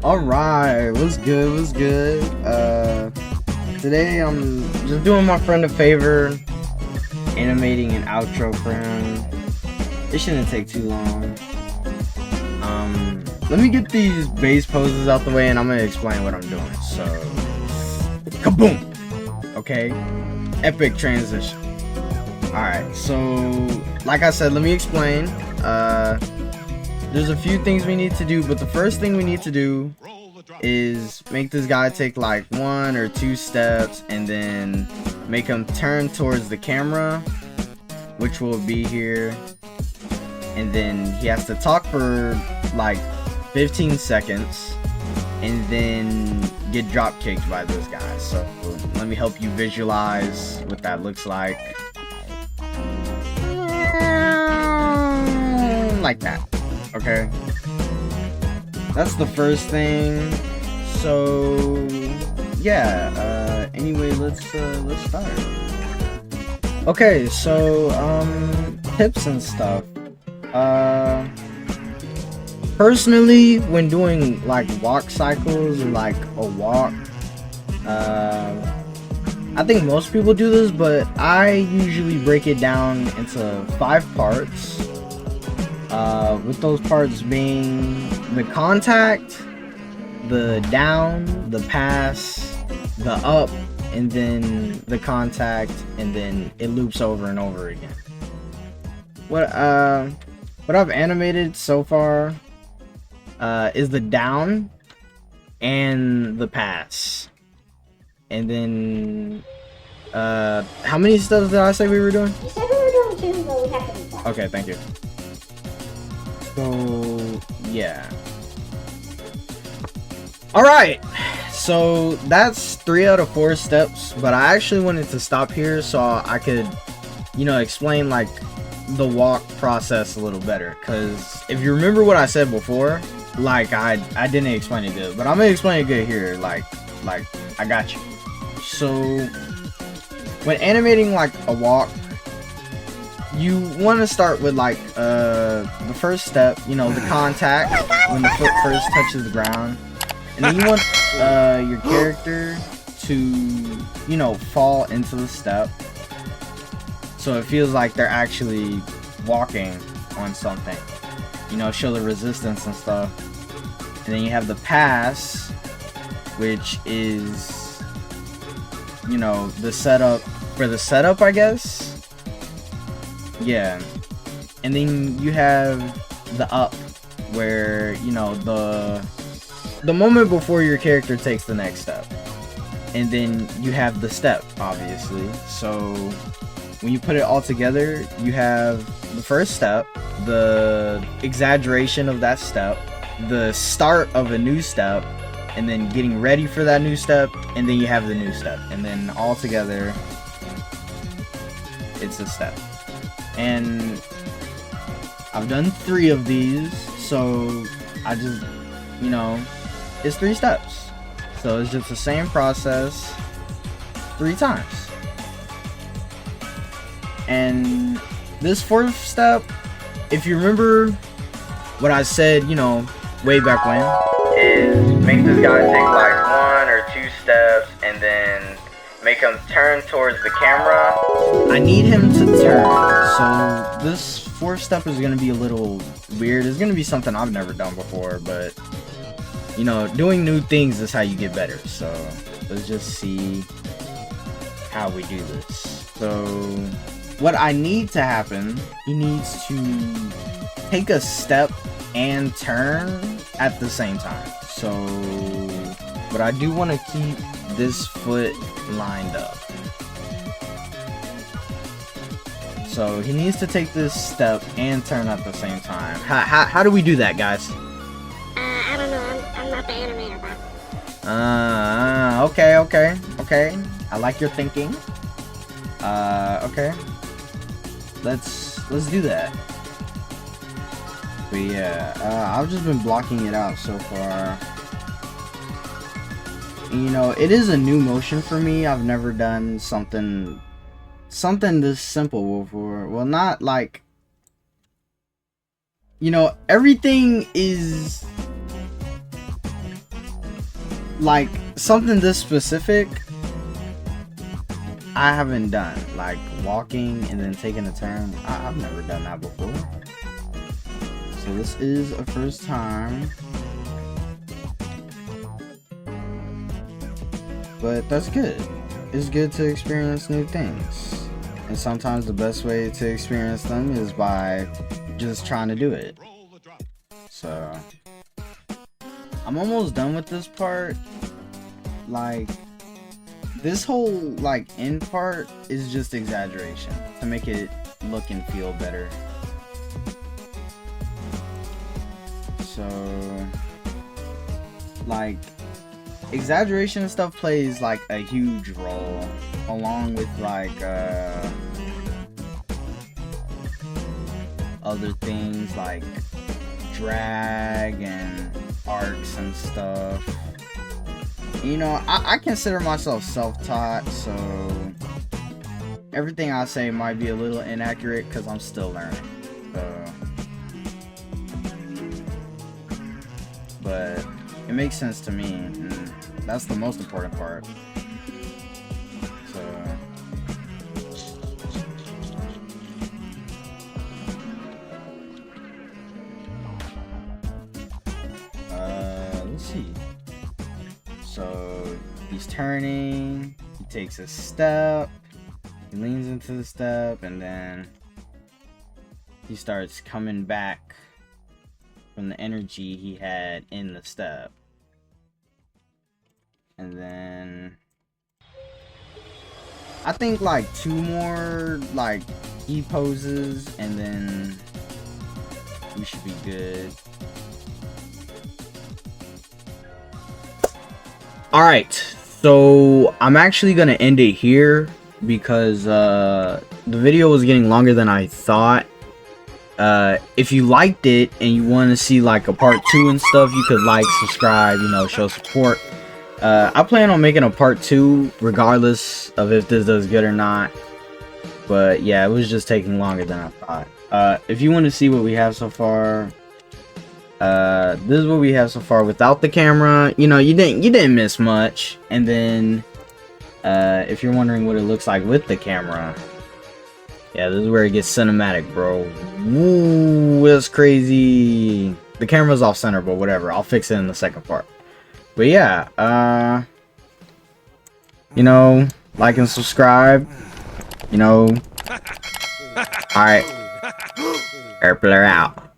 Alright, what's good, what's good? Today I'm just doing my friend a favor, animating an outro for him. It shouldn't take too long. Let me get these base poses out the way and I'm gonna explain what I'm doing. So, kaboom! Okay, epic transition. Alright, so, like I said, let me explain. There's a few things we need to do, but the first thing we need to do is make this guy take like 1 or 2 steps and then make him turn towards the camera, which will be here, and then he has to talk for like 15 seconds and then get drop kicked by this guy. So let me help you visualize what that looks like. Like that. Okay, that's the first thing. So yeah, anyway, let's start. Okay, so tips and stuff. Personally, when doing like walk cycles or like a walk, I think most people do this, but I usually break it down into 5 parts. With those parts being the contact, the down, the pass, the up, and then the contact, and then it loops over and over again. What I've animated so far is the down and the pass. And then how many steps did I say we were doing? You said we were doing 2, but we have to be 4. Okay, thank you. So yeah, all right, so that's 3 out of 4 steps, but I actually wanted to stop here so I could, you know, explain like the walk process a little better, because if you remember what I said before, like I didn't explain it good, but I'm gonna explain it good here. Like I got you. So when animating like a walk, you want to start with like the first step, you know, the contact, when the foot first touches the ground, and then you want your character to, you know, fall into the step so it feels like they're actually walking on something, you know, show the resistance and stuff. And then you have the pass, which is, you know, the setup for the setup, I guess. Yeah, and then you have the up, where, you know, the moment before your character takes the next step, and then you have the step, obviously. So when you put it all together, you have the first step, the exaggeration of that step, the start of a new step, and then getting ready for that new step, and then you have the new step, and then all together it's a step. And I've done 3 of these, so I just, you know, it's 3 steps. So it's just the same process 3 times. And this 4th step, if you remember what I said, you know, way back when, is make this guy take like 1 or 2 steps and then make him turn towards the camera. I need him to turn. So this 4th step is gonna be a little weird. It's gonna be something I've never done before, but you know, doing new things is how you get better. So let's just see how we do this. So what I need to happen, he needs to take a step and turn at the same time. So, but I do want to keep this foot lined up. So he needs to take this step and turn at the same time. How do we do that, guys? I don't know. I'm not the animator, bro. Okay. I like your thinking. Okay. Let's do that. But yeah, I've just been blocking it out so far. You know, it is a new motion for me. I've never done something this simple before. Well, not like, you know, everything is like something this specific I haven't done, like walking and then taking a turn. I've never done that before, so this is a first time, but that's good. It's good to experience new things, and sometimes the best way to experience them is by just trying to do it. So I'm almost done with this part. Like, this whole like end part is just exaggeration to make it look and feel better. So like exaggeration and stuff plays like a huge role, along with like other things like drag and arcs and stuff. You know, I consider myself self-taught, so everything I say might be a little inaccurate because I'm still learning. So, but it makes sense to me, and that's the most important part. So, let's see. So he's turning, he takes a step, he leans into the step, and then he starts coming back from the energy he had in the step. And then I think like 2 more like E poses, and then we should be good. Alright, so I'm actually gonna end it here because the video was getting longer than I thought. If you liked it and you want to see like a part 2 and stuff, you could like, subscribe, you know, show support. I plan on making a part 2 regardless of if this does good or not. But yeah, it was just taking longer than I thought. If you want to see what we have so far, this is what we have so far without the camera. You know, you didn't miss much. And then if you're wondering what it looks like with the camera, yeah, this is where it gets cinematic, bro. Woo, that's crazy. The camera's off center, but whatever, I'll fix it in the second part. But yeah, you know, like and subscribe, you know. Alright, Erpler out.